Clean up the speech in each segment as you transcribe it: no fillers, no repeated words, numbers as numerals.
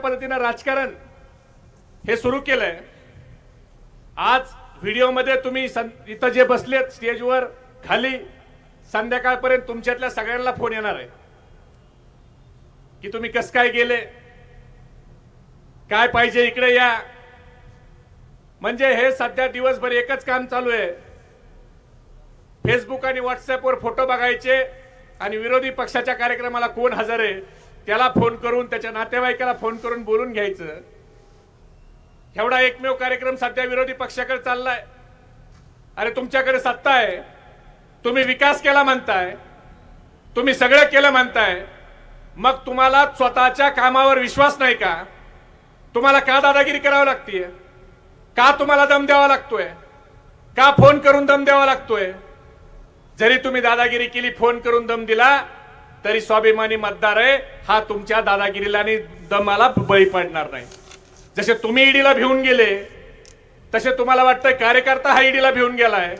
पद्धतीने राजकारण हे सुरू केलंय। आज व्हिडिओमध्ये तुम्ही इथं जे बसलेत स्टेजवर खाली संध्याकाळपर्यंत तुमच्यातल्या सगळ्यांना फोन येणार आहे की तुम्ही कसं काय गेले, काय पाहिजे इकडे या। म्हणजे हे सध्या दिवसभर एकच काम चालू आहे, फेसबुक आणि व्हॉट्सअपवर फोटो बघायचे आणि विरोधी पक्षाच्या कार्यक्रमाला कोण हजर आहे त्याला फोन करून, त्याच्या नातेवाईकाला फोन करून बोलून घ्यायचं। एवढा एकमेव कार्यक्रम सध्या विरोधी पक्षाकडे चाललाय। अरे तुमच्याकडे सत्ता आहे, तुम्ही विकास केला म्हणताय, तुम्ही सगळं केलं म्हणताय, मग तुम्हाला स्वतःच्या कामावर विश्वास नाही का? तुम्हाला का दादागिरी करावी लागतीये? का तुम्हाला दम द्यावा लागतोय? का फोन करून दम द्यावा लागतोय? जरी तुम्ही दादागिरी केली, फोन करून दम दिला, तरी स्वाभिमानी मतदार आहे हा तुमच्या दादागिरीला आणि दमाला बळी पडणार नाही। जसे तुम्ही ईडीला भिवून गेले तसे तुम्हाला वाटतंय कार्यकर्ता हा ईडीला भिवून गेलाय।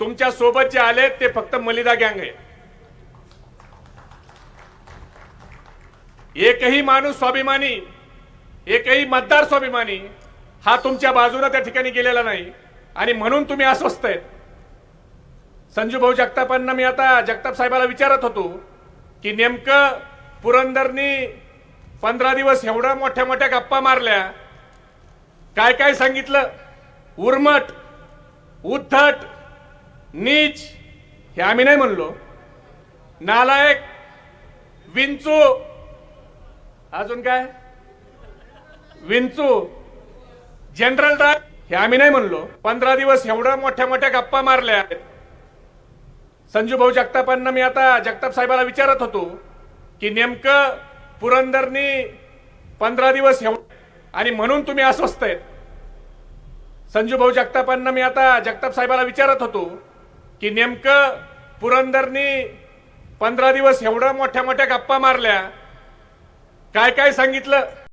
तुमच्या सोबत जे आले ते फक्त मलिदा गँग आहे। एकही माणूस स्वाभिमानी, एकही मतदार स्वाभिमानी हा तुमच्या बाजूला त्या ठिकाणी गेलेला नाही आणि म्हणून तुम्ही अस्वस्थ आहेत। संजू भाऊ जगतापांना मी आता जगताप साहेबाला विचारत होतो की नेमकं पुरंदरनी 15 दिवस एवढ्या मोठ्या मोठ्या गप्पा मारल्या, काय काय सांगितलं, उर्मट, उद्धट, नीच हे आम्ही नाही म्हणलो, नालायक, विंचू, अजून काय विंचू, जनरल ड्राय हे आम्ही नाही म्हणलो। 15 दिवस एवढ्या मोठ्या मोठ्या गप्पा मारल्या। संजू भाऊ जगतापांना मी आता जगताप साहेबाला विचारत होतो की नेमकं पुरंदरनी 15 दिवस आणि म्हणून तुम्ही अस्वस्थ आहेत। संजू भाऊ जगतापांना मी आता जगताप साहेबाला विचारत होतो की नेमकं पुरंदरनी 15 दिवस एवढ्या मोठ्या मोठ्या गप्पा मारल्या, काय काय सांगितलं,